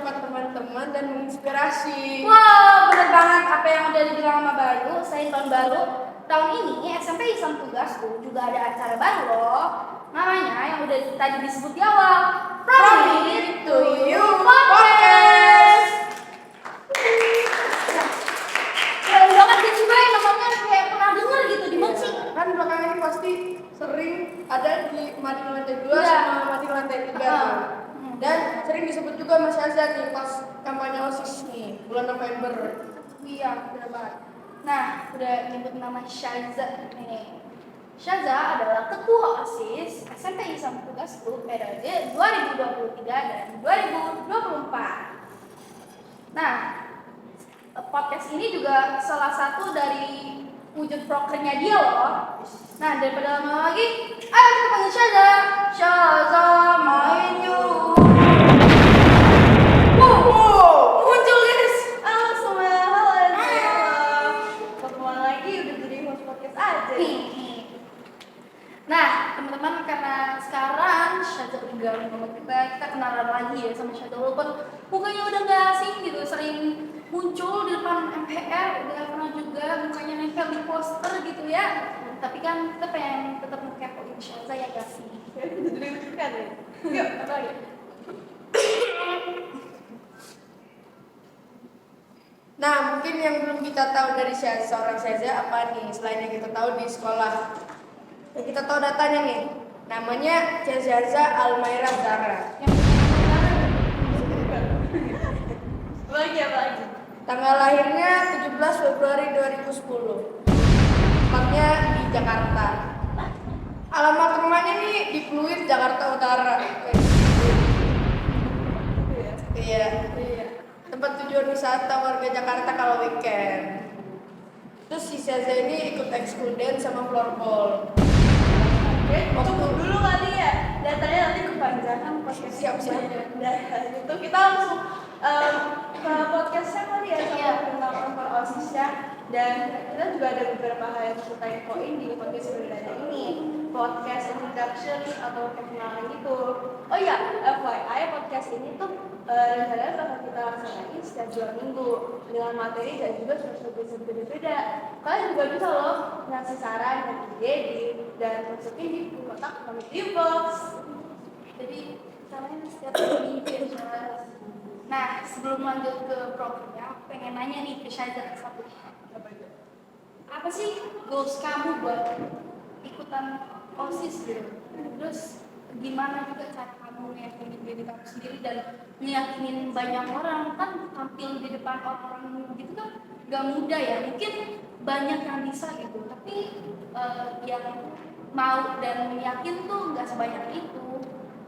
bermanfaat teman-teman dan menginspirasi. Wah, bener banget apa yang udah dibilang sama Bayu. Selain tahun baru, tahun ini SMP Islam Tugasku juga ada acara baru loh. Namanya yang udah tadi disebut di awal, From It to You Podcast. Keren banget gitu Bay, namanya kayak pernah denger gitu di mana sih? Kan belakangan ini pasti sering ada di mading lantai 2 Iya. sama mading lantai 3 tuh. Dan sering disebut juga Mas Azza nih pas kampanye OSIS nih bulan November. Iya, bener banget. Nah, udah nyebut nama Syaza nih. Syaza adalah ketua OSIS SMP Islam Tugasku periode 2023 dan 2024. Nah, podcast ini juga salah satu dari wujud prokernya dia loh. Nah, daripada lama lagi, ayo kita panggil Syaza. Syaza main yuk. Wow, muncul guys. Halo semua, halo. Ketemu lagi udah jadi host podcast aja. Nah, teman-teman, karena sekarang Syaza udah gabung sama kita kenalan lagi ya sama Syaza, walaupun mukanya udah gak asing gitu, sering muncul di depan MPR, udah pernah juga mukanya nempel di poster gitu ya. Tapi kan kita pengen tetap ngekepoin Syaza ya gak sih? Jadi kan ya. Yuk, apa lagi? Nah, mungkin yang belum kita tahu dari seorang Syaza apa nih selain yang kita tahu di sekolah. Yang kita tahu datanya nih. Namanya Syaza Almaira Zahra. Apa lagi? Tanggal lahirnya 17 Februari 2010. Tempatnya di Jakarta. Alamat rumahnya nih di Pluit, Jakarta Utara. Iya. Tempat tujuan wisata warga Jakarta kalau weekend. Terus si Syaza ini ikut ekskul dance sama floorball. Tunggu dulu kali ya. Datanya nanti kepanjangan podcast Siap. Nah, itu kita langsung ke podcastnya kali ya sama tentang per OSIS-nya. Dan kita juga ada beberapa hal yang kita infoin di podcast perdana ini. Podcast introduction atau perkenalan gitu. Oh iya, FYI podcast ini tuh rencananya bakal kita laksanain setiap 2 minggu dengan materi dan juga sudut-sudut berbeda-beda. Kalian juga bisa loh ngasih saran dan ide dan masukin di kotak community box. Jadi caranya setiap minggu ya. Nah, sebelum lanjut ke programnya, aku pengen nanya nih ke Syaza satu. Apa sih goals kamu buat ikutan OSIS gitu? Terus gimana juga cara kamu meyakini diri kamu sendiri dan meyakinin banyak orang, kan tampil di depan orang gitu kan gak mudah ya, mungkin banyak yang bisa gitu, tapi yang mau dan yakin tuh gak sebanyak itu.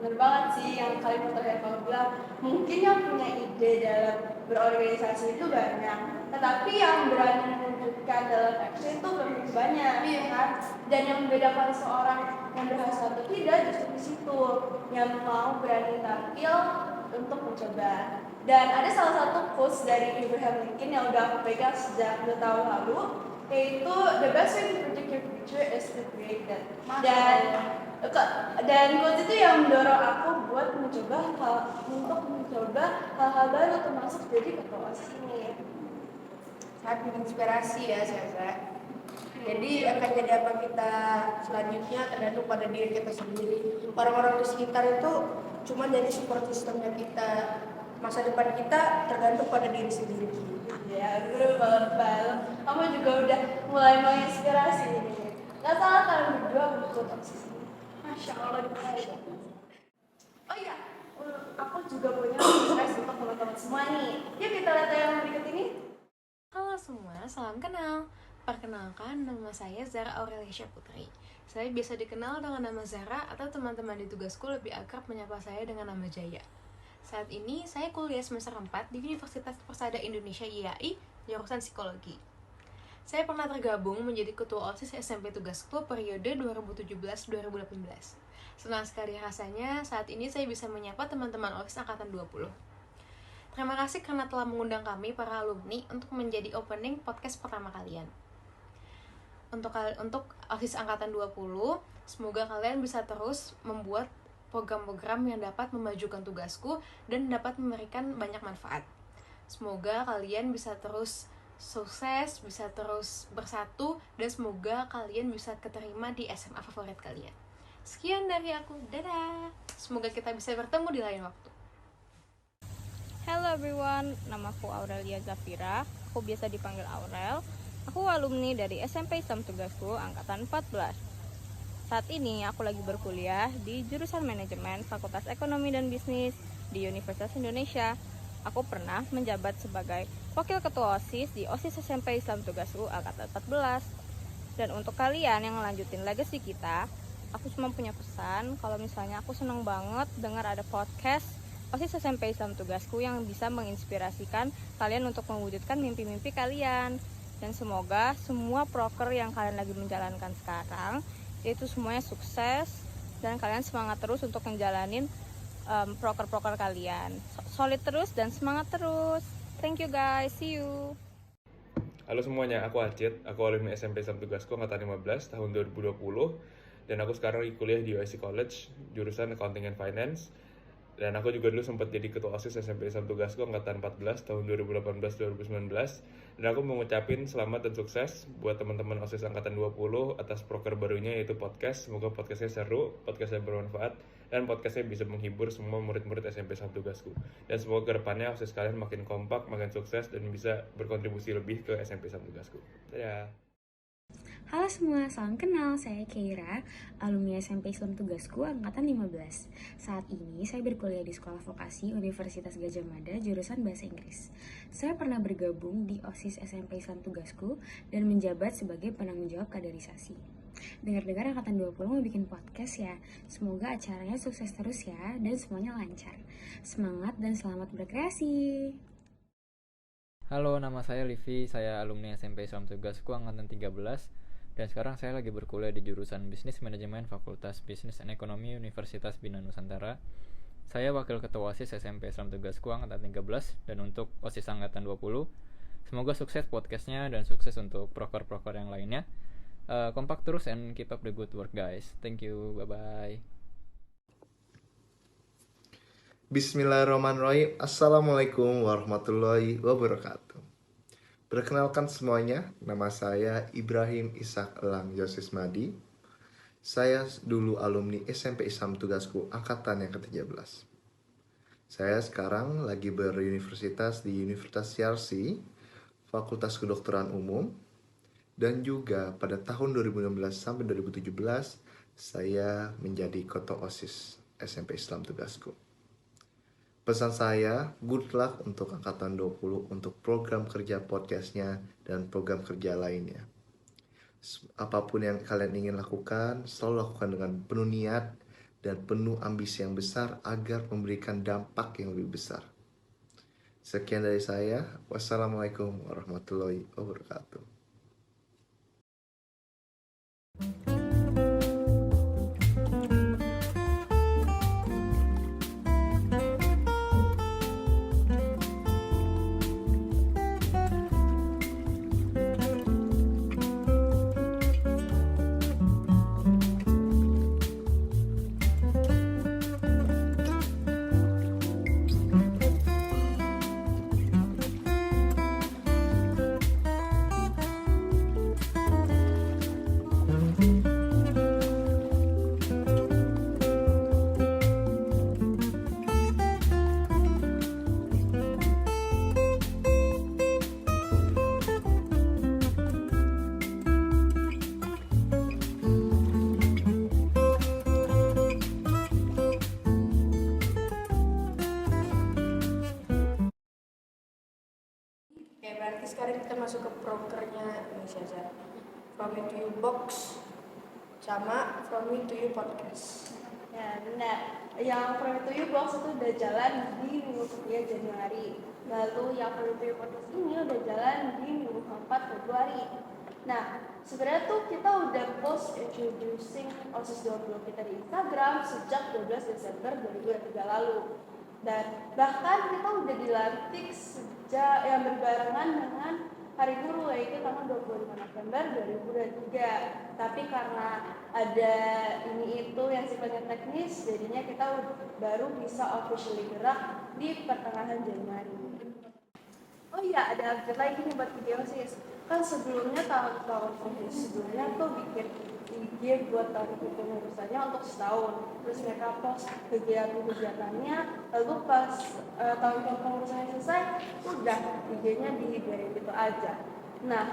Bener banget sih yang kalimat terakhir kamu bilang, mungkin yang punya ide dalam berorganisasi itu banyak, tetapi yang berani mewujudkan dalam action itu belum tentu banyak, kan? Dan yang membedakan seorang yang berhasil atau tidak justru di situ, yang mau berani tampil untuk mencoba. Dan ada salah satu quotes dari Abraham Lincoln yang udah aku pegang sejak 2 tahun lalu, yaitu the best way to predict your future is to create it. Dan quotes itu yang mendorong aku buat untuk mencoba hal-hal baru termasuk jadi ketua OSIS ini. Sangat menginspirasi ya Syaza. Jadi akan jadi apa kita selanjutnya tergantung pada diri kita sendiri. Orang-orang di sekitar itu cuma jadi support sistemnya kita. Masa depan kita tergantung pada diri sendiri. Ya, bener banget Bal. Kamu juga udah mulai menginspirasi nih. Gak salah kalian berdua ikut OSIS ini. Masya Allah. Oh iya, aku juga punya surprise untuk teman-teman semua nih. Yuk kita lihat yang berikut ini. Halo semua, salam kenal. Perkenalkan, nama saya Zara Aurelia Putri. Saya biasa dikenal dengan nama Zara atau teman-teman di tugasku lebih akrab menyapa saya dengan nama Jaya. Saat ini, saya kuliah semester 4 di Universitas Persada Indonesia IAI, jurusan Psikologi. Saya pernah tergabung menjadi ketua OSIS SMP Tugasku periode 2017-2018. Senang sekali rasanya saat ini saya bisa menyapa teman-teman OSIS Angkatan 20. Terima kasih karena telah mengundang kami para alumni untuk menjadi opening podcast pertama kalian. Untuk OSIS Angkatan 20, semoga kalian bisa terus membuat program-program yang dapat memajukan tugasku dan dapat memberikan banyak manfaat. Semoga kalian bisa terus sukses, bisa terus bersatu, dan semoga kalian bisa keterima di SMA favorit kalian. Sekian dari aku, dadah! Semoga kita bisa bertemu di lain waktu. Hello everyone, namaku Aurelia Zafira, aku biasa dipanggil Aurel. Aku alumni dari SMP Islam Tugasku angkatan 14. Saat ini aku lagi berkuliah di jurusan manajemen Fakultas Ekonomi dan Bisnis di Universitas Indonesia. Aku pernah menjabat sebagai wakil ketua OSIS di OSIS SMP Islam Tugasku angkatan 14. Dan untuk kalian yang ngelanjutin legacy kita, aku cuma punya pesan kalau misalnya aku senang banget dengar ada podcast OSIS SMP Islam Tugasku yang bisa menginspirasikan kalian untuk mewujudkan mimpi-mimpi kalian. Dan semoga semua proker yang kalian lagi menjalankan sekarang itu semuanya sukses dan kalian semangat terus untuk menjalanin proker-proker kalian. Solid terus dan semangat terus. Thank you guys, see you. Halo semuanya, aku Acit, aku alumni SMP Islam Tugasku angkatan 15 tahun 2020 dan aku sekarang lagi kuliah di UIC College, jurusan Accounting and Finance. Dan aku juga dulu sempat jadi ketua OSIS SMP Islam Tugasku angkatan 14 tahun 2018-2019. Dan aku mau ngucapin selamat dan sukses buat teman-teman OSIS angkatan 20 atas proker barunya yaitu podcast. Semoga podcastnya seru, podcastnya bermanfaat, dan podcastnya bisa menghibur semua murid-murid SMP Islam Tugasku. Dan semoga kedepannya OSIS kalian makin kompak, makin sukses, dan bisa berkontribusi lebih ke SMP Islam Tugasku. Dadah! Halo semua, salam kenal. Saya Keira, alumni SMP Islam Tugasku angkatan 15. Saat ini saya berkuliah di Sekolah Vokasi Universitas Gadjah Mada jurusan Bahasa Inggris. Saya pernah bergabung di OSIS SMP Islam Tugasku dan menjabat sebagai penanggung jawab kaderisasi. Dengar-dengar angkatan 20 mau bikin podcast ya. Semoga acaranya sukses terus ya dan semuanya lancar. Semangat dan selamat berkreasi. Halo, nama saya Livi, saya alumni SMP Islam Tugasku angkatan 13 dan sekarang saya lagi berkuliah di jurusan Bisnis Manajemen Fakultas Bisnis dan Ekonomi Universitas Bina Nusantara. Saya wakil ketua OSIS SMP Islam Tugasku angkatan 13 dan untuk OSIS angkatan 20. Semoga sukses podcastnya dan sukses untuk proker-proker yang lainnya. Kompak terus and keep up the good work guys. Thank you, bye-bye. Bismillahirrahmanirrahim. Assalamualaikum warahmatullahi wabarakatuh. Perkenalkan semuanya, nama saya Ibrahim Ishak Elang Yosis Madi. Saya dulu alumni SMP Islam Tugasku angkatan yang ke-13. Saya sekarang lagi beruniversitas di Universitas CRC, Fakultas Kedokteran Umum. Dan juga pada tahun 2016 sampai 2017, saya menjadi ketua OSIS SMP Islam Tugasku. Pesan saya, good luck untuk angkatan 20 untuk program kerja podcastnya dan program kerja lainnya. Apapun yang kalian ingin lakukan, selalu lakukan dengan penuh niat dan penuh ambisi yang besar agar memberikan dampak yang lebih besar. Sekian dari saya. Wassalamualaikum warahmatullahi wabarakatuh. Oke, berarti sekarang kita masuk ke prokernya Indonesia Zar. From Me to You Box sama From Me to You Podcast. Ya benar, yang From Me to You Box itu udah jalan di minggu ketiga Januari. Lalu yang From Me to You Podcast ini udah jalan di minggu keempat Februari. Nah, sebenarnya tuh kita udah post introducing OSIS 20 kita di Instagram sejak 12 Desember 2023 lalu. Dan bahkan kita udah dilantik sejak yang berbarengan dengan Hari Guru, yaitu tanggal 25 November 2023. Tapi karena ada ini itu yang sifatnya teknis, jadinya kita baru bisa officially gerak di pertengahan Januari. Oh iya, ada update lagi nih buat video OSIS. Kan sebelumnya tahun-tahun OSIS sebelumnya tuh bikin IG buat tahun kepengurusannya untuk setahun. Terus mereka post kegiatan-kegiatannya, lalu pas tahun kepengurusannya selesai, udah IG-nya dibiarin gitu aja. Nah,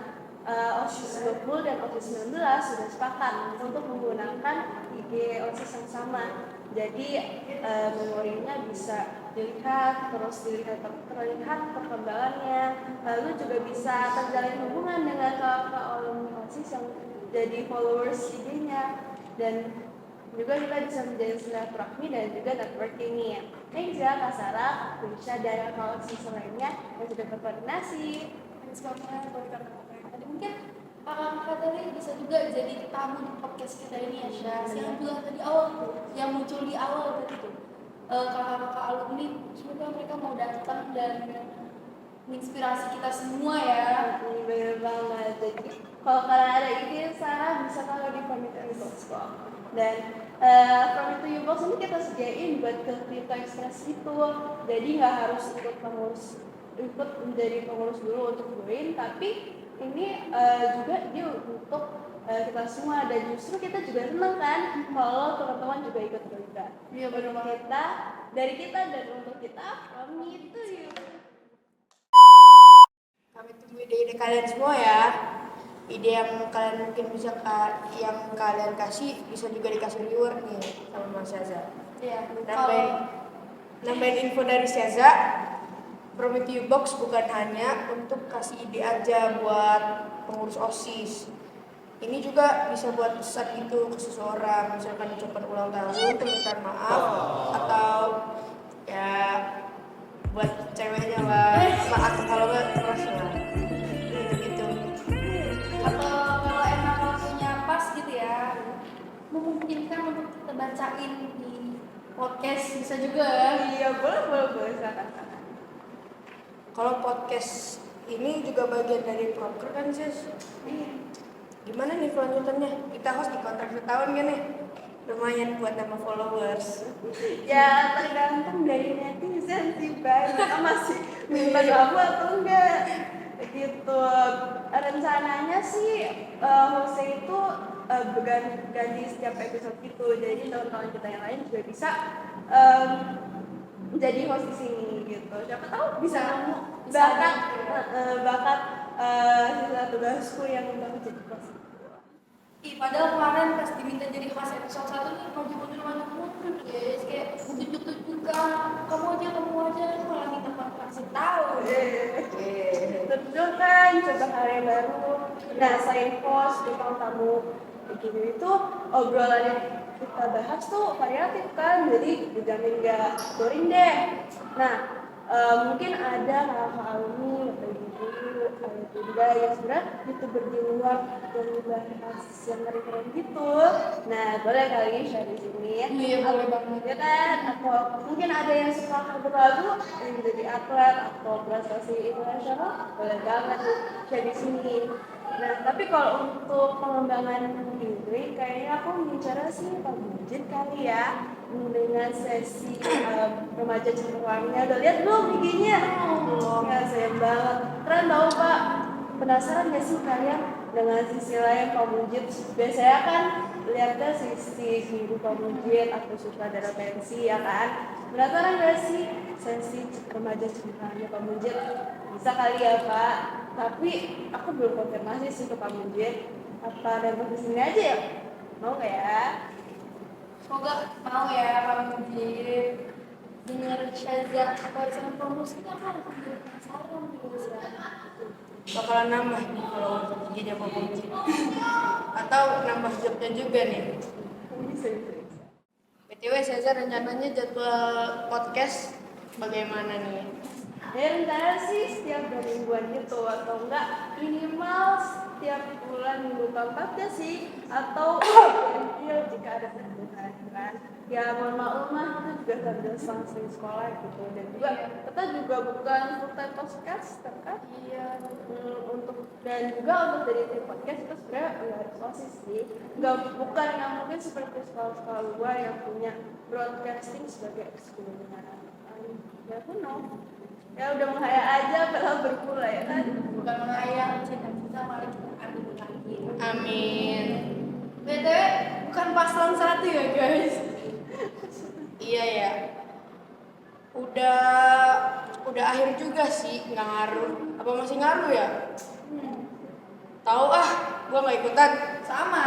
OSIS 20 dan OSIS 19 sudah sepakat untuk menggunakan IG OSIS yang sama. Jadi memorinya bisa dilihat, terus terlihat perkembangannya, lalu juga bisa terjalin hubungan dengan kakak alumni OSIS yang jadi followers IG-nya, dan juga kita bisa menjadi silaturahmi dan juga networking nih ya. Meja, Kak Sarah, Felicia, dan kakak OSIS lainnya yang sudah berkoordinasi. Thanks banget buat kakak-kakak tadi. Mungkin kakak tadi bisa juga jadi tamu di podcast kita ini ya, Syah. Yang juga tadi awal tuh, yang muncul di awal tadi tuh, kakak-kakak alumni, semoga mereka mau datang dan menginspirasi kita semua ya. Bener banget. Jadi kalau kalian ada ide, Sarah bisa taruh di From It to You Box kok. Dan From It to You Box ini kita sediain buat ke Crypto Express itu. Jadi nggak harus ikut menjadi pengurus dulu untuk join, tapi ini juga dia untuk kita semua, dan justru kita juga senang kan kalau teman-teman juga ikut terlibat. Iya benar banget. Dari kita dan untuk kita, From It to You. Kami tunggu ide-ide kalian semua ya. Ide yang kalian mungkin bisa yang kalian kasih bisa juga dikasih reward nih sama Mas Syaza. Iya. Nambahin info dari Syaza. From It to You Box bukan hanya untuk kasih ide aja buat pengurus OSIS. Ini juga bisa buat pesan itu ke seseorang, misalkan ucapan ulang tahun, permintaan maaf, atau ya buat ceweknya lah, atau kalau nggak keras lah, gitu. Atau kalau emang waktunya pas gitu ya, memungkinkan untuk kita bacain di podcast bisa juga ya. Iya, boleh silakan. Kalau podcast ini juga bagian dari proker kan, Sis? Gimana nih kelanjutannya? Kita host di kontrak setahun kan nih? Lumayan buat nama followers. Ya tergantung dari netizen sih, Bang. Mereka masih minta kamu atau enggak gitu. Rencananya sih Jose itu ganti setiap episode gitu. Jadi teman-teman kita yang lain juga bisa jadi host di sini gitu. Siapa tahu bisa bakat sisa tugasku yang udah jadi host. Padahal kemarin pas diminta jadi host episode 1 nih maju mundur guys, kayak tunjuk-tunjukkan kamu aja malah minta kasih tahu. Tunjukkan coba hal yang baru. Nah, selain host di tamu begini itu obrolan yang kita bahas tuh variatif kan, jadi dijamin gak boring deh. Nah, mungkin ada hal-hal alumni atau juga yang sebenarnya youtuber di luar yang membahas yang keren gitu. Nah, boleh kali share di sini. Iya, boleh banget ya kan? Atau mungkin ada yang suka cover lagu yang jadi atlet atau prestasi internasional, boleh banget share di sini. Nah, tapi kalau untuk pengembangan diri, kayaknya aku bicara sih Pak Mujid kali ya, dengan sesi remaja cemerlangnya. Udah lihat belum IG-nya? Belum. Ya, sayang banget. Keren tau Pak. Penasaran gak sih kalian dengan sisi lain Pak Mujid? Biasanya kan lihatnya sisi minggu Pak Mujid atau sutradara pensi ya kan? Penasaran gak sih sesi remaja cemerlangnya Pak Mujid? Bisa kali ya Pak. Tapi aku belum konfirmasi sih ke Pak Mujid. Apa dan ke sini aja ya? Mau gak ya? Semoga mau ya Pak Mujid. Dengar Syaza barisan promosi kan aku jadi penasaran juga. Bakalan nambah nih kalau IG-nya Pak Mujid. Atau nambah jobnya juga nih. Bisa. BTW Syaza rencananya jadwal podcast bagaimana nih? ya rencana sih setiap 2 mingguan gitu, atau enggak minimal setiap bulan minggu keempatnya sih, atau ganjil jika ada kebutuhan kan. Ya mohon maklum kita juga sambil selang-seling sekolah gitu, dan juga kita juga bukan full time podcaster kan. Iya. Dan juga untuk dari tim podcast itu sebenarnya nggak harus OSIS sih, bukan yang mungkin seperti sekolah-sekolah luar yang punya broadcasting sebagai ekskulnya. Ya ya udah menghayal aja padahal berpula ya kan. Bukan menghayal, cita-cita malah kita ambil lagi. Amin. BTW bukan paslon 1 ya guys. Iya ya. Udah akhir juga sih, nggak ngaruh. Apa masih ngaruh ya? Tahu gua nggak ikutan. Sama.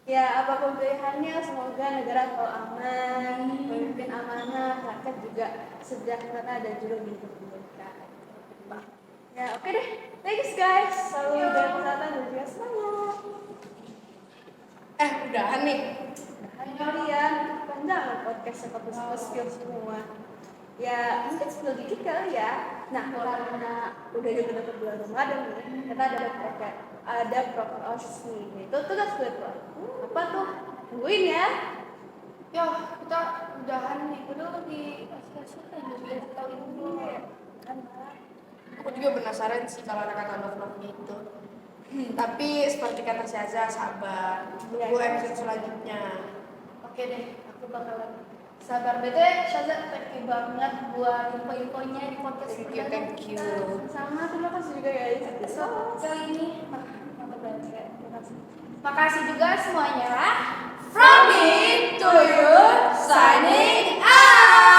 Ya apapun pilihannya, semoga negara selalu aman, pemimpin amanah, rakyat juga sejahtera dan juga berkecukupan. Ya oke deh, thanks guys, selalu jaga kesehatan dan juga semangat. Udahan nih. Kalian panjang podcast skill semua. Ya mungkin 10 dikit kali ya. Nah karena udah dekat bulan Ramadan nih, kita ada proker OSIS nih, itu tugas ketua. Apa tuh? Tungguin ya. Yo, kita udahan nih. Udah di kasih juga tahu ini. Aku juga penasaran sih kalau ada kata vlognya itu. Tapi seperti kata Syaza, sabar. Tunggu episode selanjutnya. Oke deh, aku bakalan sabar. BTW Syaza, thank you banget buat info-infonya di podcast ini. Thank you. Sama, terima kasih juga guys. So, kali ini mantap banget. Terima kasih. Makasih juga semuanya. From me to you, signing out.